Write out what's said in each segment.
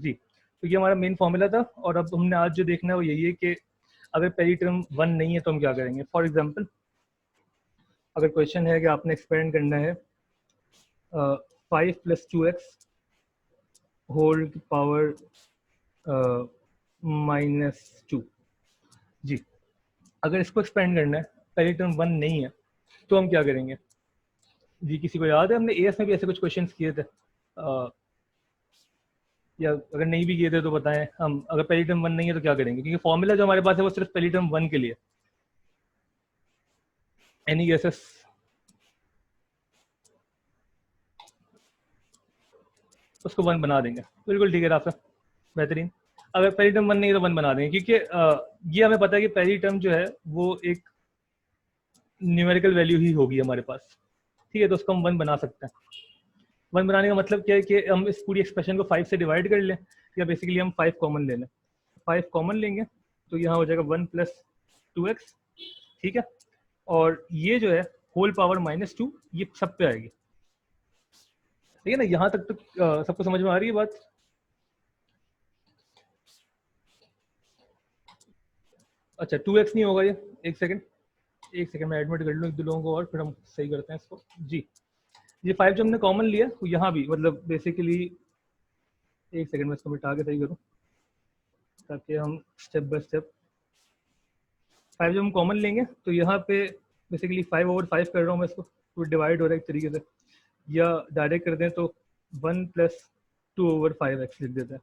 जी। तो ये हमारा मेन फॉर्मूला था, और अब हमने आज जो देखना है वो यही है कि अगर पहली टर्म 1 नहीं है तो हम क्या करेंगे। फॉर एग्जांपल अगर क्वेश्चन है कि आपने एक्सपेंड करना है 5 + 2x होल पावर -2। जी, अगर इसको एक्सपेंड करना है, पहली टर्म 1 नहीं है, तो हम क्या करेंगे जी। किसी को याद है हमने एएस में भी ऐसे कुछ क्वेश्चंस किए थे, या अगर नहीं भी किए थे तो बताएं। हम अगर पहली टर्म 1 नहीं है तो क्या करेंगे, क्योंकि फॉर्मूला जो हमारे पास है वो सिर्फ पहली टर्म 1 के लिए। Any guesses? उसको 1 बना देंगे। बिल्कुल ठीक है रास्ता, बेहतरीन। अगर पहली टर्म 1 नहीं है तो 1 बना देंगे, क्योंकि ये हमें पता है कि पहली टर्म जो है वो एक न्यूमेरिकल वैल्यू ही होगी हमारे पास। ठीक है, तो उसको हम 1 बना सकते हैं। 1 बनाने का मतलब क्या है कि हम इस पूरी एक्सप्रेशन को 5 से डिवाइड कर लें, या बेसिकली हम 5 कॉमन ले लें। 5 कॉमन लेंगे तो यहाँ हो जाएगा 1 + 2x। ठीक है, और ये जो है होल पावर -2 ये सब पे आएगी। ठीक है ना, यहाँ तक तो सबको समझ में आ रही है बात? अच्छा 2x नहीं होगा ये, एक सेकंड मैं एडमिट कर लूँ एक दो लोगों को और फिर हम सही करते हैं इसको जी। ये 5 जो हमने कॉमन लिया तो यहाँ भी मतलब बेसिकली, एक सेकंड में इसको मिटा के सही करूँ ताकि हम स्टेप बाय स्टेप। 5 जब हम कॉमन लेंगे तो यहाँ पे बेसिकली 5/5 कर रहा हूँ मैं इसको, तो डिवाइड हो रहा है एक तरीके से, या डायरेक्ट कर दें तो 1 + 2/5x लिख देते हैं।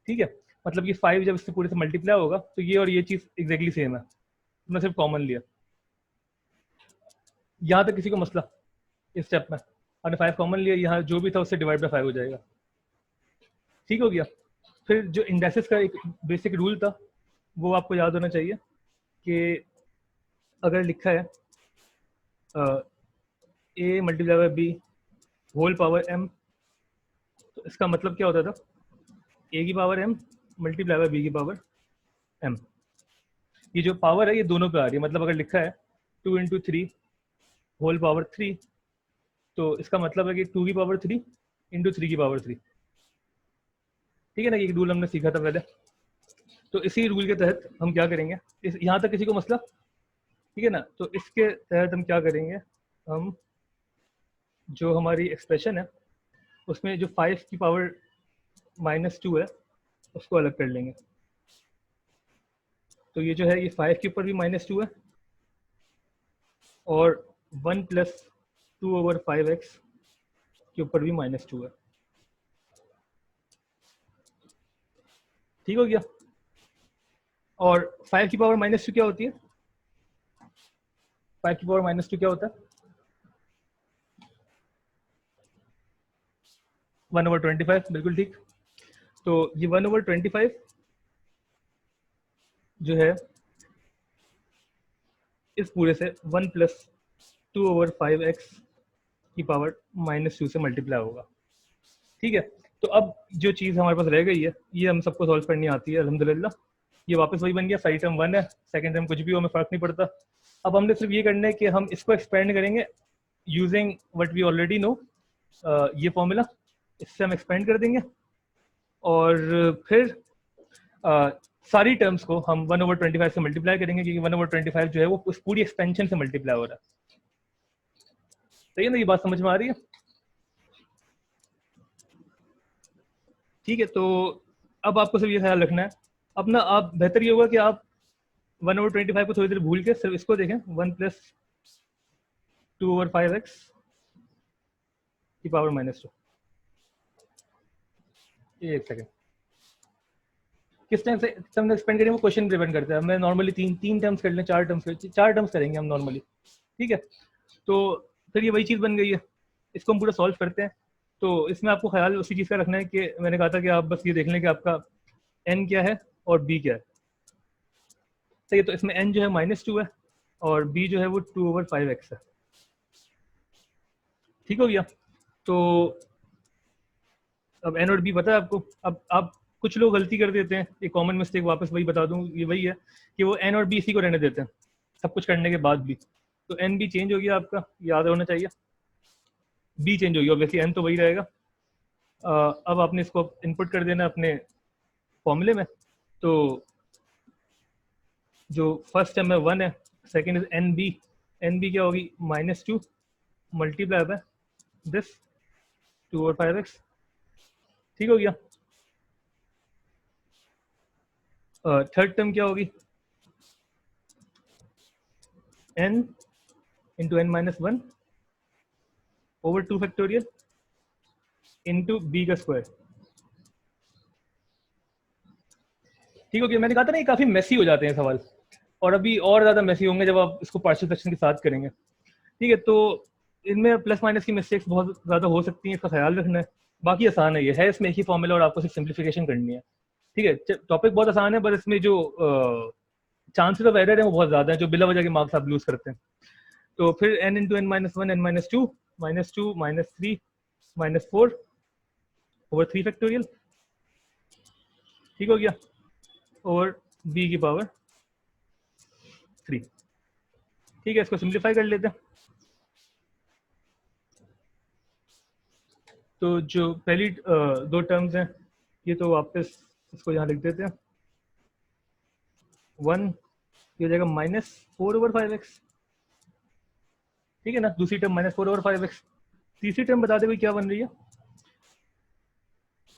ठीक है, मतलब ये 5 जब इससे पूरे से मल्टीप्लाई होगा तो ये और ये चीज़ एग्जैक्टली सेम है, मैं सिर्फ कॉमन लिया। यहाँ तक किसी को मसला इस स्टेप में? हमने 5 कॉमन लिया, यहाँ जो भी था उससे डिवाइड बाय 5 हो जाएगा। ठीक हो गया। फिर जो इंडेक्सेस का एक बेसिक रूल था वो आपको याद होना चाहिए कि अगर लिखा है a × b whole power m, तो इसका मतलब क्या होता था, a की पावर m × b की पावर m। ये जो पावर है ये दोनों पे आ रही है, मतलब अगर लिखा है 2 × 3 होल पावर 3, तो इसका मतलब है कि 2 की पावर 3 × 3 की पावर 3। ठीक है ना, ये रूल हमने सीखा था पहले। तो इसी रूल के तहत हम क्या करेंगे, इस यहाँ तक किसी को मसला? ठीक है ना, तो इसके तहत हम क्या करेंगे, हम जो हमारी एक्सप्रेशन है उसमें जो 5 की पावर -2 है उसको अलग कर लेंगे। तो ये जो है ये 5 के ऊपर भी -2 है, और 1 + 2/5x के ऊपर भी -2 है। ठीक हो गया। और 5 की पावर -2 क्या होती है? 5 की पावर -2 क्या होता है? 1/25। बिल्कुल ठीक। तो ये 1/25 जो है इस पूरे से 1 + 2/5x की पावर -2 से मल्टीप्लाई होगा। ठीक है, तो अब जो चीज़ हमारे पास रह गई है ये हम सबको सॉल्व करनी आती है अल्हम्दुलिल्लाह। ये वापस वही बन गया, पहली टर्म 1 है, सेकंड टर्म कुछ भी हो हमें फ़र्क नहीं पड़ता। अब हमने सिर्फ ये करना है कि हम इसको एक्सपेंड करेंगे using what we already know, ये फॉर्मूला, इससे हम एक्सपेंड कर देंगे, और फिर सारी टर्म्स को हम 1/25 से मल्टीप्लाई करेंगे, क्योंकि 1/25 जो है वो उस पूरी एक्सपेंशन से मल्टीप्लाई हो रहा है। सही है ना, ये बात समझ में आ रही है? ठीक है, तो अब आपको सिर्फ ये ख्याल रखना है, अब ना आप बेहतर ये होगा कि आप 1/25 को थोड़ी देर भूल के सिर्फ इसको देखें, 1 + 2/5x की पावर -2। एक सेकेंड, किस टाइम से टर्म एक्सपेंड करेंगे वो क्वेश्चन डिपेंड करता है। मैं नॉर्मली तीन टर्म्स कर लें, चार टर्म्स करेंगे हम नॉर्मली। ठीक है, तो फिर ये वही चीज़ बन गई है, इसको हम पूरा सॉल्व करते हैं। तो इसमें आपको ख्याल उसी चीज़ का रखना है कि मैंने कहा था कि आप बस ये देख लें कि आपका n क्या है और b क्या है। सही है, तो इसमें n जो है -2 है और b जो है वो 2/5x है। ठीक हो गया। तो अब n और b पता है आपको। अब आप कुछ लोग गलती कर देते हैं, एक कॉमन मिस्टेक वापस वही बता दूं, ये वही है कि वो n और b इसी को रहने देते हैं सब कुछ करने के बाद भी। तो n b चेंज हो गया आपका, याद होना चाहिए, b चेंज हो गया, ऑब्वियसली n तो वही रहेगा। अब आपने इसको इनपुट कर देना अपने फॉर्मूले में। तो जो फर्स्ट टर्म है 1 है, सेकेंड इज एन बी क्या होगी -2 मल्टीप्लाई बाय दिस 2/5x। ठीक हो गया। थर्ड टर्म क्या होगी n into n-1 over 2 factorial into B का स्क्वायर। ठीक हो गया। मैंने कहा था ना ये काफी मेसी हो जाते हैं सवाल, और अभी और ज्यादा मेसी होंगे जब आप इसको पार्शियल फ्रैक्शन के साथ करेंगे। ठीक है, तो इनमें प्लस माइनस की मिस्टेक्स बहुत ज्यादा हो सकती हैं, इसका ख्याल रखना है। बाकी आसान है, ये है इसमें एक ही फॉर्मूला और आपको सिर्फ सिंप्लीफिकेशन करनी है। ठीक है, टॉपिक बहुत आसान है, पर इसमें जो चांसेस ऑफ एरर है वो बहुत ज्यादा है, जो बिला वजह के मार्क्स आप लूज करते हैं। तो फिर n into n-1 n-2 -2 -3 -4 over 3 factorial. ठीक हो गया, ओवर b की पावर 3। ठीक है, इसको सिंप्लीफाई कर लेते हैं। तो जो पहली दो टर्म्स हैं ये तो वापस इसको यहाँ लिख देते हैं। 1 ये हो जाएगा -4/5x। ठीक है ना, दूसरी टर्म -4/5x। तीसरी टर्म बता दे भाई क्या बन रही है।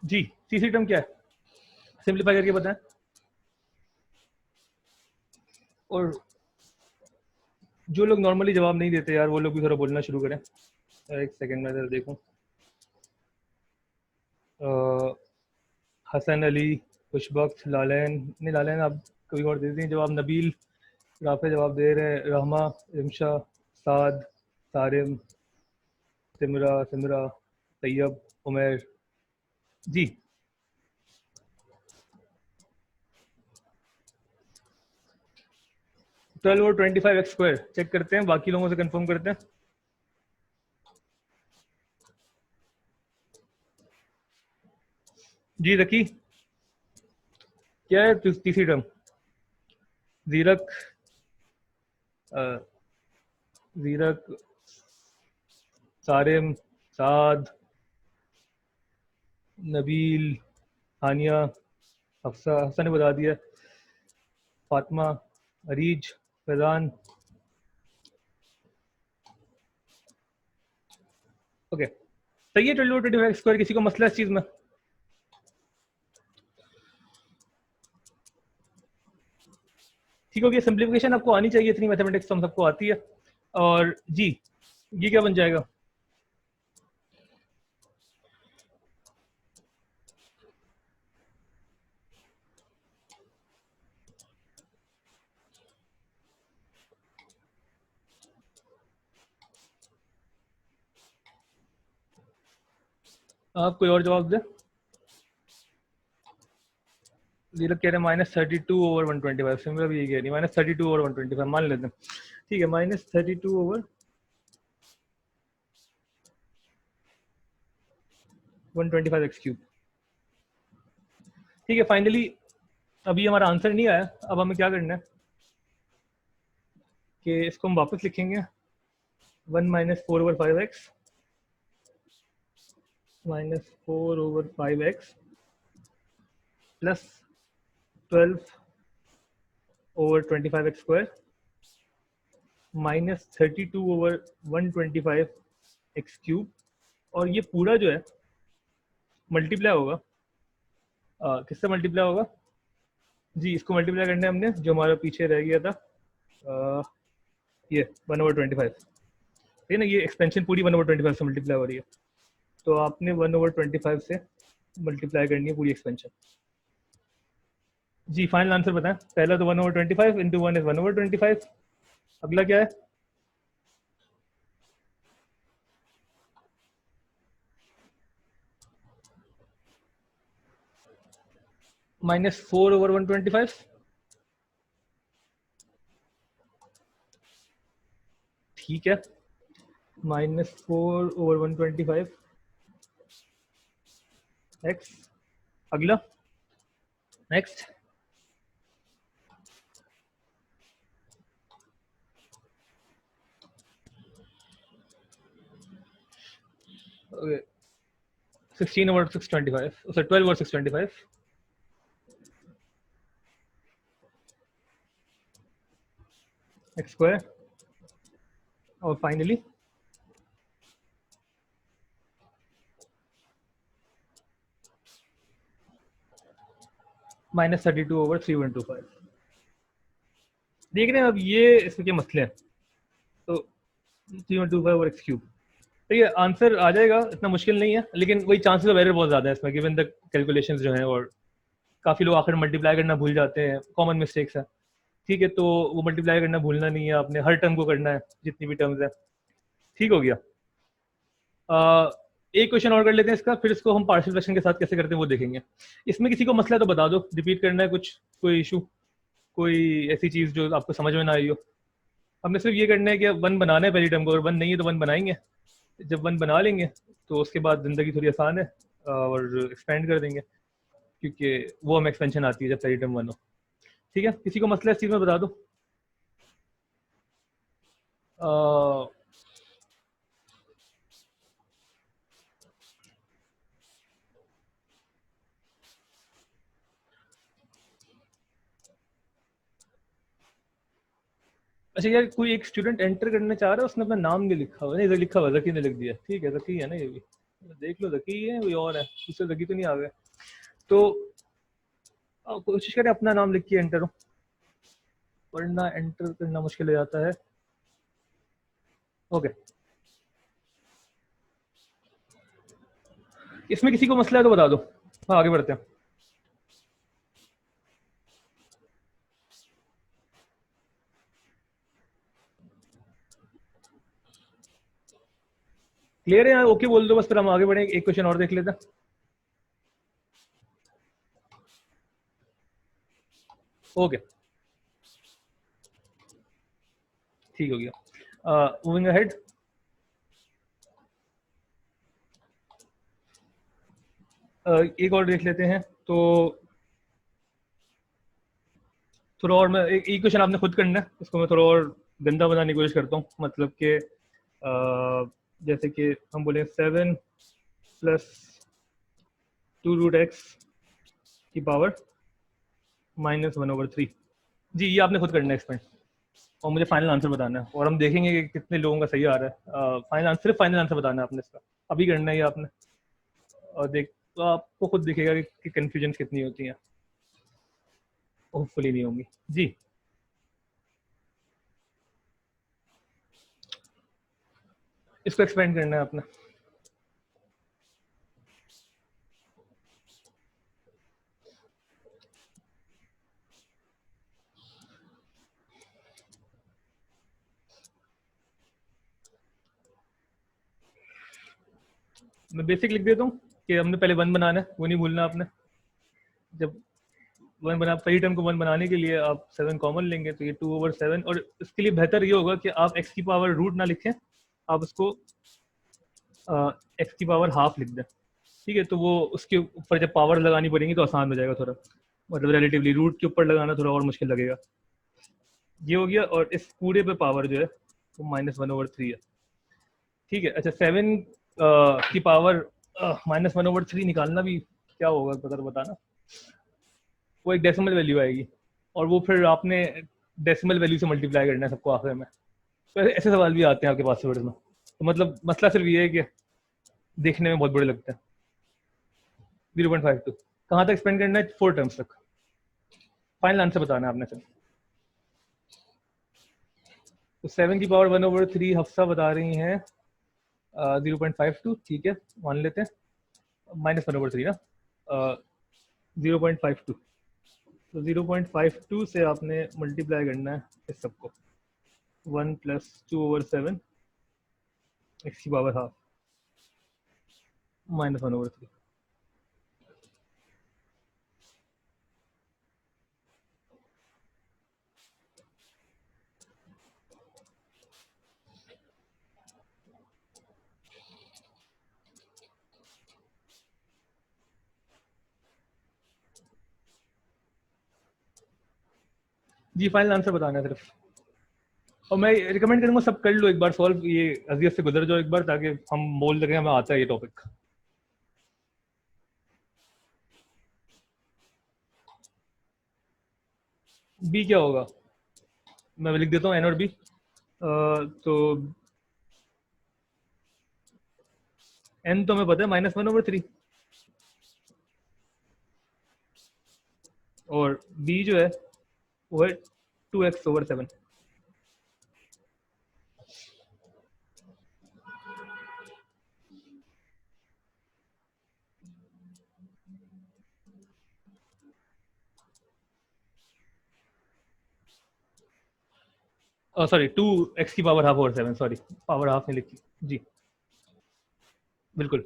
जी, तीसरी टर्म क्या है, सिंप्लीफाई करके बताएं। और जो लोग नॉर्मली जवाब नहीं देते यार, वो लोग भी थोड़ा बोलना शुरू करें। एक सेकंड में जरा देखूं। हसन अली, खुशबख्त, लालैन, नहीं लालैन आप कभी और दे दें जवाब। नबील, राफे जवाब दे रहे हैं। रहमा, रिमशा, साद, सारिम, सिमरा, तैयब, उमैर। जी 12 और 25x² चेक करते हैं, बाकी लोगों से कंफर्म करते हैं। जी रकी, क्या है तीसरी टर्म। जीरक, जीरक, सारिम, साद, नबील, हानिया, हफ्सा, हफ्सा ने बता दिया, फातिमा, अरीज, फैजान। ओके, सही है। 12/25 किसी को मसला इस चीज में। ठीक हो गया, सिंप्लीफिकेशन आपको आनी चाहिए, इतनी मैथमेटिक्स तो हम सबको आती है। और जी ये क्या बन जाएगा, आप कोई और जवाब दे। जीरक कह रहे हैं -32/125। सिमरा भी यही कह रही है -32/125, मान लेते हैं। ठीक है, -32/125x³। ठीक है, फाइनली अभी हमारा आंसर नहीं आया। अब हमें क्या करना है कि इसको हम वापस लिखेंगे। 1 -4/5x प्लस 12/25x² -32/125x³। और ये पूरा जो है मल्टीप्लाई होगा, किससे मल्टीप्लाई होगा जी, इसको मल्टीप्लाई करने हमने जो हमारा पीछे रह गया था, ये 1/25। ठीक है ना, ये एक्सपेंशन पूरी 1/25 से मल्टीप्लाई हो रही है, तो आपने 1/25 से मल्टीप्लाई करनी है पूरी एक्सपेंशन। जी फाइनल आंसर बताएं। पहला तो 1/25 इंटू 1 इज 1/25। अगला क्या है, -4/125। ठीक है, -4/125 एक्स। अगला, next. 16 over 625, so 12 over 625, x square, और फाइनली -32 over 3125। देख रहे हैं अब ये इसके क्या मसले हैं। तो 3125 over x क्यूब, तो ये आंसर आ जाएगा, इतना मुश्किल नहीं है, लेकिन वही चांसेस ऑफ एरर बहुत ज़्यादा है इसमें गिवन द कैलकुलेशंस जो हैं, और काफ़ी लोग आखिर मल्टीप्लाई करना भूल जाते हैं, कॉमन मिस्टेक्स है। ठीक है, तो वो मल्टीप्लाई करना भूलना नहीं है, आपने हर टर्म को करना है जितनी भी टर्म्स है। ठीक हो गया। एक क्वेश्चन और कर लेते हैं इसका, फिर इसको हम पार्शियल फ्रैक्शन के साथ कैसे करते हैं वो देखेंगे। इसमें किसी को मसला तो बता दो, रिपीट करना है कुछ, कोई इशू, कोई ऐसी चीज़ जो आपको समझ में ना आई हो। हमने सिर्फ ये करना है कि वन बनाना है पहली टर्म को, अगर वन नहीं है तो वन बनाएंगे, जब वन बना लेंगे तो उसके बाद ज़िंदगी थोड़ी आसान है, और एक्सपेंड कर देंगे, क्योंकि वो हमें एक्सपेंशन आती है जब पहली टर्म वन हो। ठीक है, किसी को मसला इस चीज़ में बता दो। अच्छा यार, कोई एक स्टूडेंट एंटर करना चाह रहा है, उसने अपना नाम नहीं लिखा हुआ, नहीं इधर लिखा हुआ, जकी ने लिख दिया। ठीक है, जकी है ना, ये भी देख लो, जकी है कोई और है, उससे जकी तो नहीं आ गए। तो कोशिश करें अपना नाम लिख के एंटर हो, वरना एंटर करना मुश्किल हो जाता है। ओके, इसमें किसी को मसला है तो बता दो। हाँ, आगे बढ़ते हैं। क्लियर है? ओके बोल दो बस, फिर हम आगे बढ़े, एक क्वेश्चन और देख लेते हैं। ओके, ठीक हो गया। मूविंग अहेड, एक और देख लेते हैं। तो थोड़ा और, मैं एक क्वेश्चन आपने खुद करना है, इसको मैं थोड़ा और गंदा बनाने की कोशिश करता हूँ। मतलब कि जैसे कि हम बोले 7 + 2√x की पावर -1/3। जी, ये आपने खुद करना है एक्सपेंड, और मुझे फाइनल आंसर बताना है, और हम देखेंगे कि कितने लोगों का सही आ रहा है। फाइनल आंसर, सिर्फ फाइनल आंसर बताना है आपने इसका, अभी करना है ये आपने, और देख तो आपको खुद दिखेगा कि कन्फ्यूजन कितनी होती हैं। होपफुली नहीं होंगी। जी, इसको एक्सपेंड करना है आपने। मैं बेसिक लिख देता हूँ कि हमने पहले वन बनाना है, वो नहीं भूलना आपने। जब वन बना, पहली टर्म को वन बनाने के लिए आप 7 कॉमन लेंगे, तो ये 2/7, और इसके लिए बेहतर ये होगा कि आप x की पावर रूट ना लिखें, आप उसको x की पावर हाफ लिख दें। ठीक है, तो वो उसके ऊपर जब पावर लगानी पड़ेगी तो आसान हो जाएगा थोड़ा, मतलब रिलेटिवली रूट के ऊपर लगाना थोड़ा और मुश्किल लगेगा। ये हो गया, और इस पूरे पे पावर जो है वो -1/3 है। ठीक है, अच्छा 7 की पावर -1/3 निकालना भी क्या होगा पता बताना। वो एक डेसिमल वैल्यू आएगी, और वो फिर आपने डेसिमल वैल्यू से मल्टीप्लाई करना है सबको आखिर में। तो ऐसे सवाल भी आते हैं आपके पास में। तो मतलब मसला सिर्फ ये है कि देखने में बहुत बड़े लगते हैं। 0.52 कहाँ तक स्पेंड करना है? 4 टर्म्स तक। फाइनल आंसर बताना है आपने सिर्फ। तो 7 की पावर 1/3 हफ्सा बता रही हैं 0.52। ठीक है, मान लेते हैं -1/3 ना, 0.52। तो 0.52 से आपने मल्टीप्लाई करना है इस सबको, 1 + 2/7 x की पावर हाफ -1/3। जी, फाइनल आंसर बताना है सिर्फ। और मैं रिकमेंड करूंगा सब कर लो एक बार सॉल्व, ये अजियत से गुजर जाओ एक बार, ताकि हम बोल सकें हमें आता है ये टॉपिक। बी क्या होगा? मैं लिख देता हूँ एन और बी। तो एन तो हमें पता है -1/3, और बी जो है वो है 2x/7। Sorry, 2x⁻²⁴, sorry, power half नहीं लिखी। जी बिल्कुल।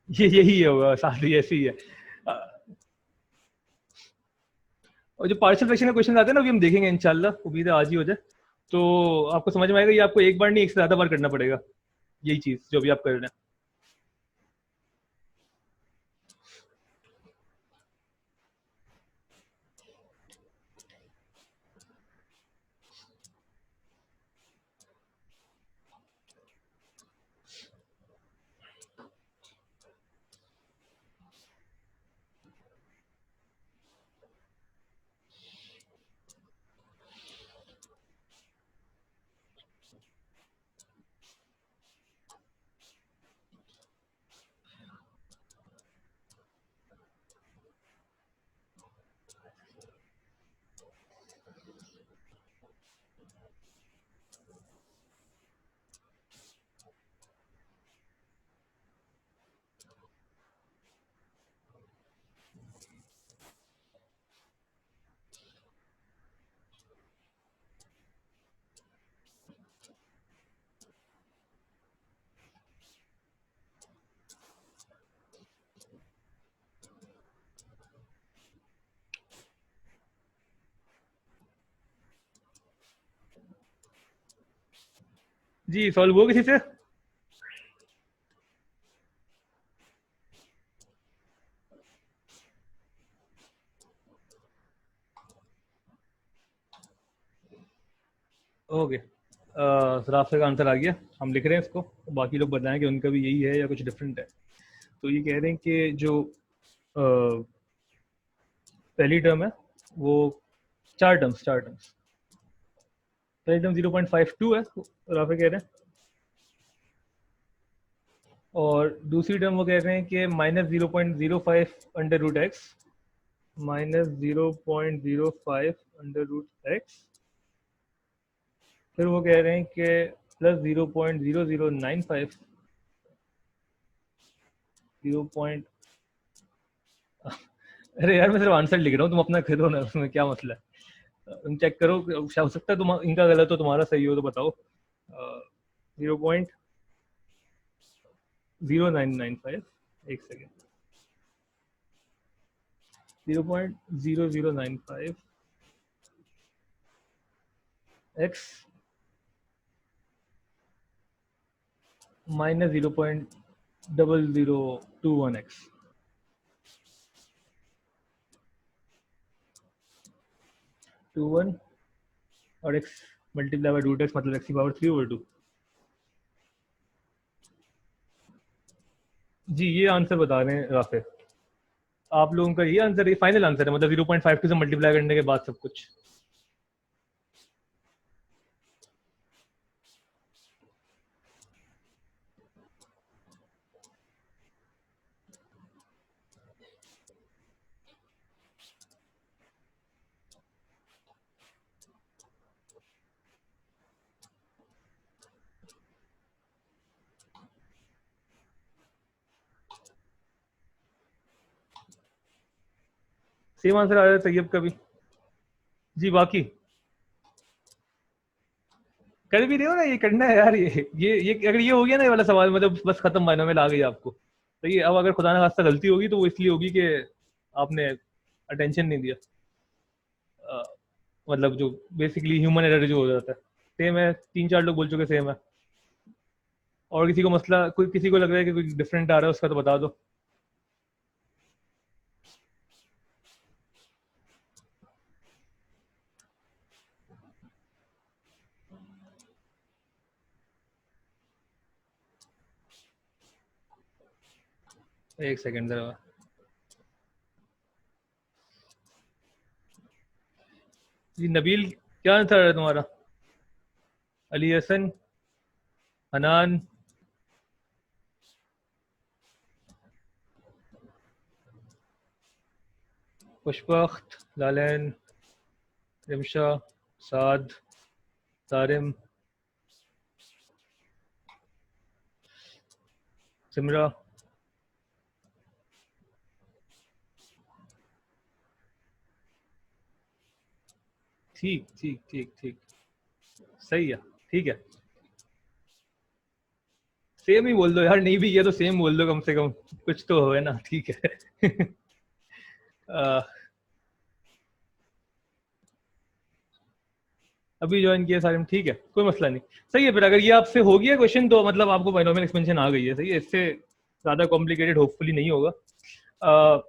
ये यही होगा, साथ ही ऐसे ही है। अ, और जो पार्शियल फ्रैक्शन के क्वेश्चन आते हैं ना, अभी हम देखेंगे इंशाल्लाह, उम्मीद है आज ही हो जाए। तो आपको समझ में आएगा, ये आपको एक बार नहीं, एक से ज्यादा बार करना पड़ेगा, यही चीज जो भी आप कर रहे हैं। जी सॉल्व हुआ किसी से? ओके, रास्ते का आंसर आ गया, हम लिख रहे हैं इसको, बाकी लोग बताएं कि उनका भी यही है या कुछ डिफरेंट है। तो ये कह रहे हैं कि जो पहली टर्म है वो चार टर्म्स। पहली टर्म 0.52 है, राफे कह रहे हैं। और दूसरी टर्म वो कह रहे हैं कि -0.05 √x, -0.05 √x। फिर वो कह रहे हैं कि +0.0095, 0. अरे यार, मैं सिर्फ आंसर लिख रहा हूँ, तुम अपना करो ना, उसमें क्या मसला है? तुम चेक करो, हो सकता है तुम इनका गलत हो, तुम्हारा सही हो, तो बताओ। 0.0995, एक सेकेंड, 0.0095 x -0.0021 x। 21 और x मल्टीप्लाई बाय √x, मतलब x⁻3/2। जी ये आंसर बता रहे हैं राफे, आप लोगों का ये आंसर, ये फाइनल आंसर है, मतलब 0.52 से मल्टीप्लाई करने के बाद सब कुछ। सेम आंसर आ रहा है तैयब का भी। जी बाकी कर भी रहे हो ना, ये करना है यार। ये अगर ये हो गया ना ये वाला सवाल, मतलब बस खत्म, मायनों में आ गई आपको। तो ये अब अगर खुदा ना खास्ता गलती होगी तो वो इसलिए होगी कि आपने अटेंशन नहीं दिया। अ, मतलब जो बेसिकली ह्यूमन एरर जो हो जाता है, सेम है, 3-4 लोग बोल चुके सेम है। और किसी को मसला, कोई किसी को लग रहा है कि कोई डिफरेंट आ रहा है उसका, तो बता दो। एक सेकंड जरा। जी नबील, क्या आंसर है तुम्हारा? अली हसन, हनान, खुशबख्त, लालैन, रिमशा, साद, सारिम, सिमरा। ठीक ठीक ठीक ठीक, सही है, ठीक है। सेम ही बोल दो यार, नहीं भी किया तो सेम बोल दो, कम से कम कुछ तो हो, है ना? ठीक है। अ, अभी ज्वाइन किया सारे में, ठीक है, कोई मसला नहीं। सही है, फिर अगर ये आपसे हो गया क्वेश्चन तो मतलब आपको बाइनोमियल एक्सपेंशन आ गई है, सही है। इससे ज्यादा कॉम्प्लिकेटेड होपफुली नहीं होगा।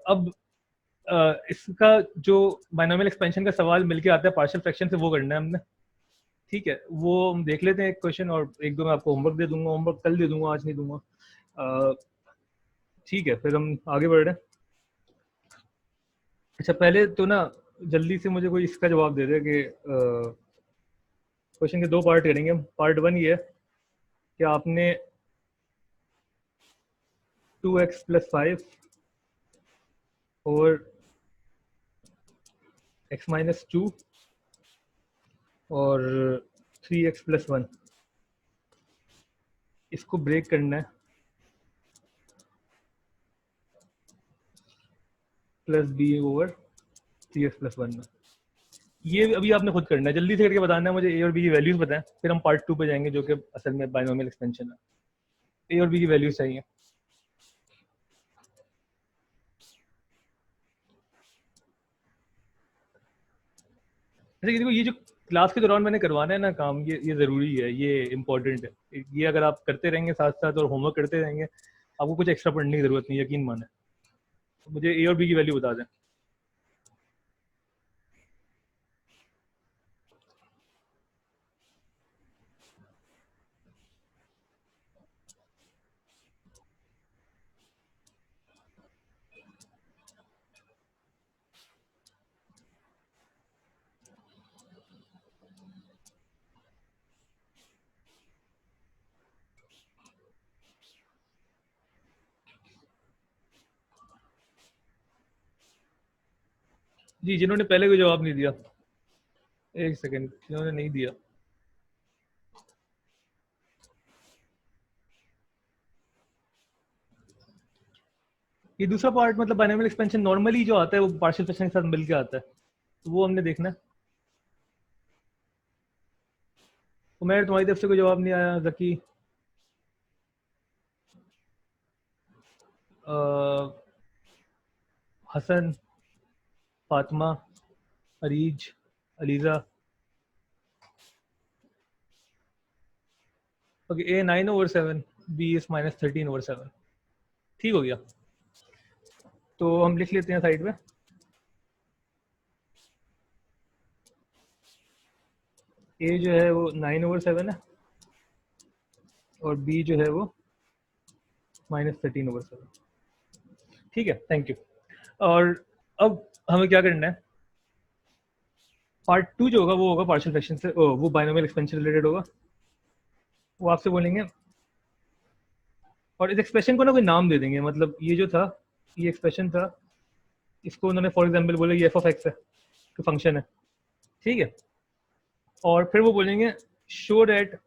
अब इसका जो बाइनोमियल एक्सपेंशन का सवाल मिलके आता है पार्शियल फ्रैक्शन से, वो करना है हमने। ठीक है, वो हम देख लेते हैं एक क्वेश्चन, और एक दो मैं आपको होमवर्क दे दूंगा। होमवर्क कल दे दूंगा, आज नहीं दूंगा। अ, ठीक है, फिर हम आगे बढ़ रहे हैं। अच्छा, पहले तो ना जल्दी से मुझे कोई इसका जवाब दे दे कि क्वेश्चन के दो पार्ट करेंगे हम। पार्ट वन ये है कि आपने 2x+5 और x-2 और 3x+1 इसको ब्रेक करना है प्लस बी ओवर 3x+1 में। ये अभी आपने खुद करना है, जल्दी से करके बताना है मुझे। ए और बी की वैल्यूज बताएं, फिर हम पार्ट टू पे जाएंगे जो कि असल में बाइनोमियल एक्सपेंशन है। ए और बी की वैल्यूज चाहिए। अच्छा, देखो, ये जो क्लास के दौरान मैंने करवाना है ना काम, ये ज़रूरी है, ये इम्पोर्टेंट है। ये अगर आप करते रहेंगे साथ साथ और होमवर्क करते रहेंगे, आपको कुछ एक्स्ट्रा पढ़ने की ज़रूरत नहीं, यकीन माने। मुझे ए और बी की वैल्यू बता दें। जी, जिन्होंने पहले कोई जवाब नहीं दिया, एक सेकेंड, जिन्होंने नहीं दिया। ये दूसरा पार्ट मतलब बाइनोमियल एक्सपेंशन नॉर्मली जो आता है वो पार्शियल फ्रैक्शन के साथ मिलके आता है, तो वो हमने देखना है। तो मैं, तुम्हारी तरफ से कोई जवाब नहीं आया Zaki. Hasan, Fatima, Areej, Aliza. Okay, A 9/7, B is -13/7। ठीक हो गया, तो हम लिख लेते हैं साइड में। ए जो है वो 9/7 है, और बी जो है वो -13/7। ठीक है, थैंक यू। और अब हमें क्या करना है, पार्ट टू जो होगा वो होगा पार्शियल फ्रैक्शन से, वो बाइनोमियल एक्सपेंशन रिलेटेड होगा। वो आपसे बोलेंगे, और इस एक्सप्रेशन को ना कोई नाम दे देंगे। मतलब ये जो था, ये एक्सप्रेशन था, इसको उन्होंने फॉर एग्जाम्पल बोला ये f(x) है, तो फंक्शन है। ठीक है, और फिर वो बोलेंगे show that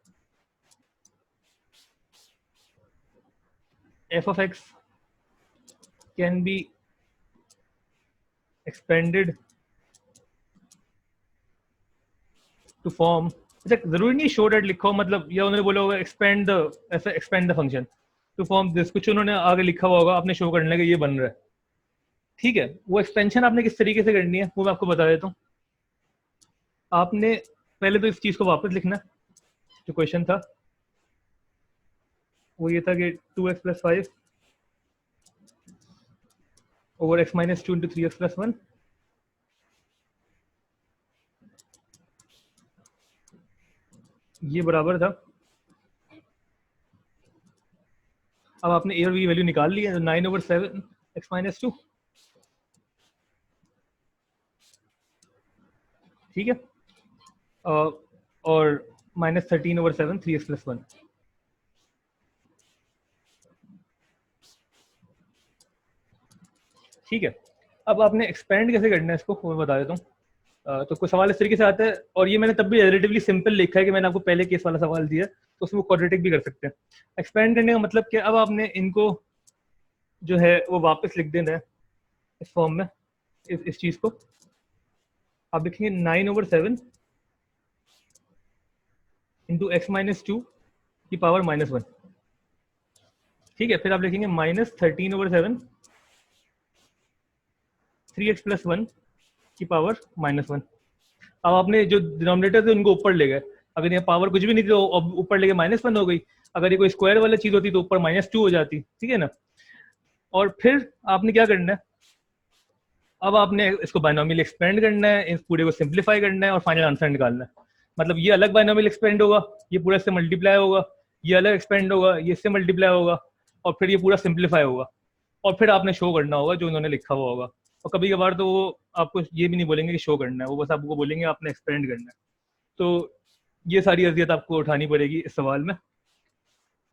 f(x) can be expanded to form अच्छा जरूरी नहीं शो डेट लिखो, मतलब या उन्होंने बोला होगा एक्सपेंड द, ऐसा expand the function to form this, कुछ उन्होंने आगे लिखा हुआ होगा आपने शो करने का ये बन रहा है, ठीक है। वो एक्सपेंशन आपने किस तरीके से करनी है वो मैं आपको बता देता हूँ। आपने पहले तो इस चीज को वापस लिखना, जो क्वेश्चन था वो ये था कि 2x + 5 ओवर x - 2 × 3x + 1, ये बराबर था। अब आपने ए और बी वैल्यू निकाल ली है, 9/7 x - 2, ठीक है, और -13/7 3x + 1। ठीक है, अब आपने एक्सपेंड कैसे करना है इसको वो मैं बता देता हूँ। तो कोई सवाल इस तरीके से आता है, और ये मैंने तब भी रिलेटिवली सिंपल लिखा है कि मैंने आपको पहले केस वाला सवाल दिया, तो उसमें क्वाड्रेटिक भी कर सकते हैं। एक्सपेंड करने का मतलब क्या, अब आपने इनको जो है वो वापस लिख देना है इस फॉर्म में, इस चीज को आप लिखेंगे 9/7 इंटू x - 2 की पावर -1, ठीक है। फिर आप लिखेंगे -13/7 3x + 1 की पावर -1। अब आपने जो डिनोमिनेटर थे उनको ऊपर ले गए, अगर यहाँ पावर कुछ भी नहीं थी तो ऊपर लेके -1 हो गई, अगर ये कोई स्क्वायर वाला चीज होती तो ऊपर -2 हो जाती, ठीक है ना। और फिर आपने क्या करना है, अब आपने इसको बायनोमियल एक्सपेंड करना है, इस पूरे को सिंप्लीफाई करना है और फाइनल आंसर निकालना है। मतलब ये अलग बायनोमियल एक्सपेंड होगा, ये पूरा इससे मल्टीप्लाई होगा, ये अलग एक्सपेंड होगा, ये इससे मल्टीप्लाई होगा, और फिर ये पूरा सिंप्लीफाई होगा, और फिर आपने शो करना होगा जो उन्होंने लिखा हुआ होगा। और कभी कभार तो वो आपको ये भी नहीं बोलेंगे कि शो करना है, वो बस आपको बोलेंगे आपने एक्सपेंड करना है। तो ये सारी अजियत आपको उठानी पड़ेगी इस सवाल में,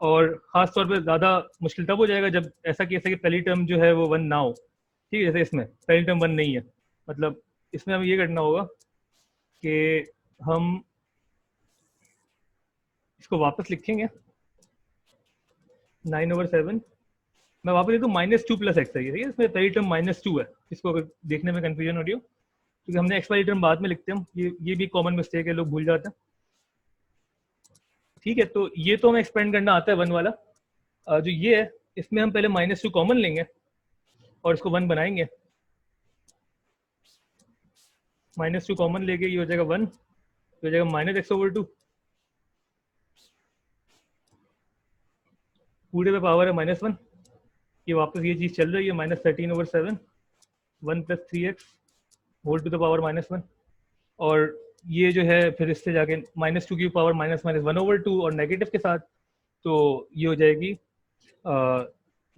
और खास तौर पे ज़्यादा मुश्किल तब हो जाएगा जब ऐसा केस है कि पहली टर्म जो है वो 1 ना हो, ठीक है। जैसे इसमें पहली टर्म 1 नहीं है, मतलब इसमें हमें ये करना होगा कि हम इसको वापस लिखेंगे 9/7, मैं वापस लिखूँ -2 + x है, ठीक है। इसमें पहली टर्म -2 है, इसको अगर देखने में कंफ्यूजन हो रही हो, क्योंकि हमने x वाली टर्म बाद में लिखते हैं, ये भी कॉमन मिस्टेक है, लोग भूल जाते हैं, ठीक है। तो ये तो हमें एक्सपेंड करना आता है 1 वाला, जो ये है इसमें हम पहले -2 कॉमन लेंगे और इसको 1 बनाएंगे, -2 कॉमन लेके ये हो जाएगा 1, हो जाएगा -x/2, पूरे पे पावर है -1, ये वापस ये चीज चल रही है -13/7 1 + 3x whole to the power -1, और ये जो है फिर इससे जाके -2 की पावर -1/2 और नेगेटिव के साथ, तो ये हो जाएगी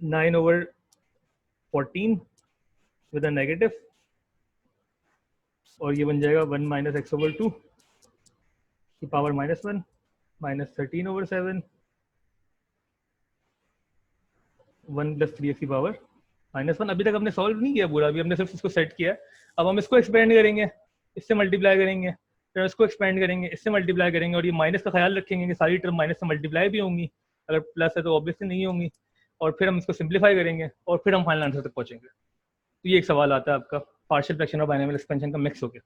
9/14 विद अ नेगेटिव, और ये बन जाएगा 1 - x/2 की पावर -1 -13/7 1 + 3x की पावर -1। अभी तक हमने सॉल्व नहीं किया पूरा, अभी हमने सिर्फ इसको सेट किया है। अब हम इसको एक्सपेंड करेंगे, इससे मल्टीप्लाई करेंगे, फिर इसको एक्सपेंड करेंगे, इससे मल्टीप्लाई करेंगे, और ये माइनस का ख्याल रखेंगे कि सारी टर्म माइनस से मल्टीप्लाई भी होंगी, अगर प्लस है तो ऑब्वियसली नहीं होंगी, और फिर हम इसको सिंप्लीफाई करेंगे और फिर हम फाइनल आंसर तक पहुंचेंगे। तो ये एक सवाल आता है आपका पार्शियल फ्रैक्शन और बायनोमियल एक्सपेंशन का मिक्स हो गया।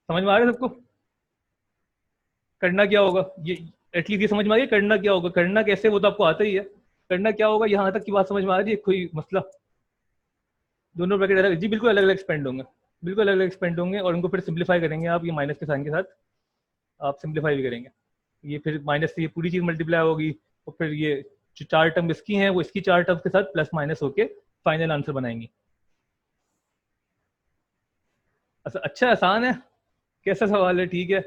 समझ में आ रहा है सबको? करना क्या होगा ये, एटलीस्ट ये समझ में आ गया करना क्या होगा, करना कैसे वो तो आपको आता ही है, करना क्या होगा यहाँ तक की बात समझ में आ रही है? कोई मसला? दोनों ब्रैकेट अलग जी, बिल्कुल अलग अलग एक्सपेंड होंगे, बिल्कुल अलग अलग एक्सपेंड होंगे, और उनको फिर सिंप्लीफाई करेंगे आप, ये माइनस के साइन के साथ आप सिंप्लीफाई भी करेंगे, ये फिर माइनस से ये पूरी चीज मल्टीप्लाई होगी, और फिर ये जो 4 टर्म इसकी हैं वो इसकी 4 टर्म के साथ प्लस माइनस होके फाइनल आंसर बनाएंगी। अच्छा आसान है, कैसा सवाल है? ठीक है,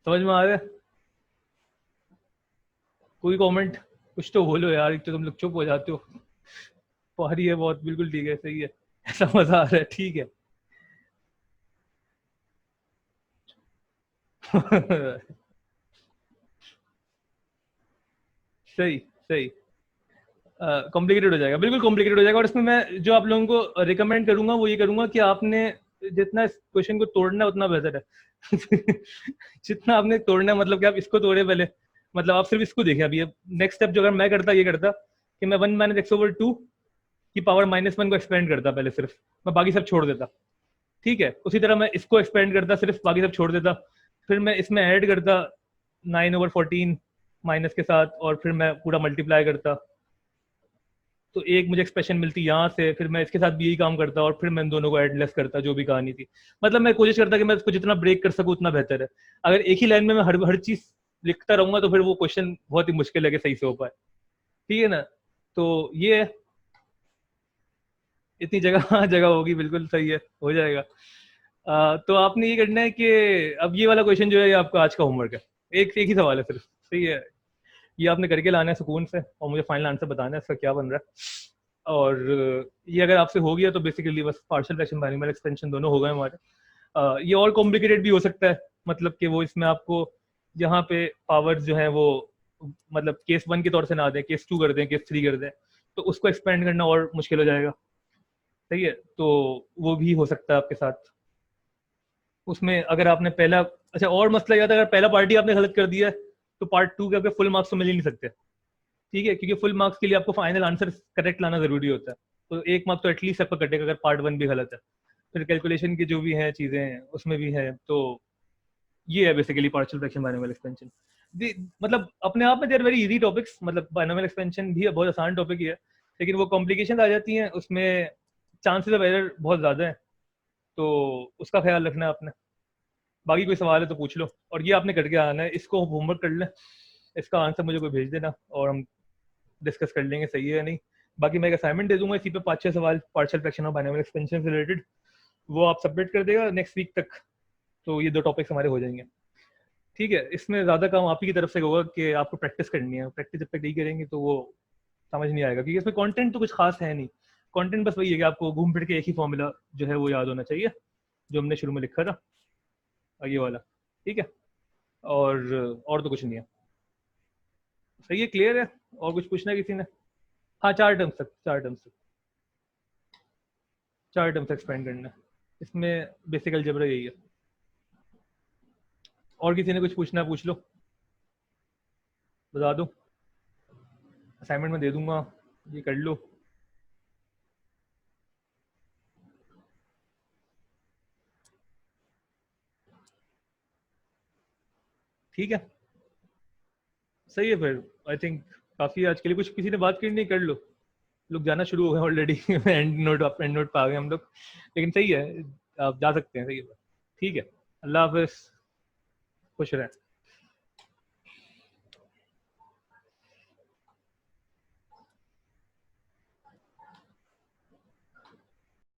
समझ में आ रहा है? कोई कमेंट? कुछ तो बोलो यार, एक तो तुम लोग चुप हो जाते हो। पारी है बहुत, बिल्कुल ठीक है, सही है, ऐसा मजा आ रहा है, ठीक है। सही सही, कॉम्प्लिकेटेड हो जाएगा, बिल्कुल कॉम्प्लिकेटेड हो जाएगा, और इसमें मैं जो आप लोगों को रिकमेंड करूंगा वो ये करूंगा कि आपने जितना इस क्वेश्चन को तोड़ना है उतना बेहतर है। जितना आपने तोड़ना है, मतलब कि आप इसको तोड़े पहले, मतलब आप सिर्फ इसको देखें। अभी नेक्स्ट स्टेप जो अगर मैं करता ये करता कि मैं 1 - x/2 की पावर -1 को एक्सपेंड करता पहले, सिर्फ मैं बाकी सब छोड़ देता, ठीक है, उसी तरह मैं इसको एक्सपेंड करता, सिर्फ बाकी सब छोड़ देता, फिर मैं इसमें ऐड करता 9/14 माइनस के साथ, और फिर मैं पूरा मल्टीप्लाई करता, तो एक मुझे एक्सप्रेशन मिलती यहाँ से, फिर मैं इसके साथ भी यही काम करता और फिर मैं इन दोनों को ऐड लेस करता, जो भी कहानी थी। मतलब मैं कोशिश करता कि मैं इसको जितना ब्रेक कर सकूँ उतना बेहतर है। अगर एक ही लाइन में मैं हर चीज लिखता रहूंगा तो फिर वो क्वेश्चन बहुत ही मुश्किल है कि सही से हो पाए, ठीक है ना। तो ये है, इतनी जगह जगह होगी, बिल्कुल सही है, हो जाएगा। तो आपने ये करना है कि अब ये वाला क्वेश्चन जो है ये आपका आज का होमवर्क है, एक ही सवाल है सिर्फ, सही है। ये आपने करके लाना है सुकून से, और मुझे फाइनल आंसर बताना है इसका क्या बन रहा है। और ये अगर आपसे हो गया तो बेसिकली बस पार्शियल फ्रैक्शन बाइनोमियल एक्सपेंशन दोनों हो गए हमारे। ये और कॉम्प्लिकेटेड भी हो सकता है, मतलब कि वो इसमें आपको यहाँ पे पावर्स जो है वो मतलब केस 1 के तौर से ना दें, केस 2 कर दें, केस 3 कर दें, तो उसको एक्सपेंड करना और मुश्किल हो जाएगा, सही है। तो वो भी हो सकता है आपके साथ। उसमें अगर आपने पहला, अच्छा और मसला याद है, अगर पहला पार्टी आपने गलत कर दिया है तो पार्ट 2 के आपके फुल मार्क्स तो मिल ही नहीं सकते, ठीक है, क्योंकि फुल मार्क्स के लिए आपको फाइनल आंसर करेक्ट लाना जरूरी होता है। तो 1 मार्क तो एटलीस्ट आपका कटेगा अगर पार्ट 1 भी गलत है। फिर कैलकुलेशन की जो भी हैं चीजें हैं उसमें भी है। तो ये है basically partial fraction binomial expansion. मतलब अपने आप में they are very easy topics, मतलब बाइनोमियल एक्सपेंशन भी बहुत आसान टॉपिक ही है, लेकिन वो कॉम्प्लिकेशन आ जाती हैं, उसमें चांसेस ऑफ एरर बहुत ज़्यादा है, तो उसका ख्याल रखना है आपने। बाकी कोई सवाल है तो पूछ लो, और ये आपने करके आना है, इसको होमवर्क कर लें, इसका आंसर मुझे कोई भेज देना और हम डिस्कस कर लेंगे सही है या नहीं। बाकी मैं एक असाइनमेंट दे दूंगा इसी पे 5-6 सवाल पार्शियल फ्रैक्शन और बाइनोमियल एक्सपेंशन से रिलेटेड, वो आप सबमिट कर देगा नेक्स्ट वीक तक, तो ये 2 टॉपिक्स हमारे हो जाएंगे, ठीक है। इसमें ज़्यादा काम आप ही की तरफ से होगा कि आपको प्रैक्टिस करनी है, प्रैक्टिस जब तक नहीं करेंगे तो वो समझ नहीं आएगा, क्योंकि इसमें कंटेंट तो कुछ खास है नहीं। कंटेंट बस वही है कि आपको घूम फिर के एक ही फॉर्मूला जो है वो याद होना चाहिए, जो हमने शुरू में लिखा था, ये वाला, ठीक है। और तो कुछ नहीं है, सही है, क्लियर है। और कुछ पूछना है किसी ने? हाँ, 4 टर्म्स एक्सपेंड करना है, इसमें बेसिक अलजेब्रा यही है। और किसी ने कुछ पूछना है पूछ लो, बता दो, असाइनमेंट में दे दूंगा, ये कर लो। ठीक है, सही है फिर। आई थिंक काफ़ी आज के लिए, कुछ किसी ने बात करनी कर लो, लोग जाना शुरू हो गए ऑलरेडी एंड नोट पा गए हम लोग, लेकिन सही है, आप जा सकते हैं, सही है, ठीक है। अल्लाह हाफिज़, खुश रहें।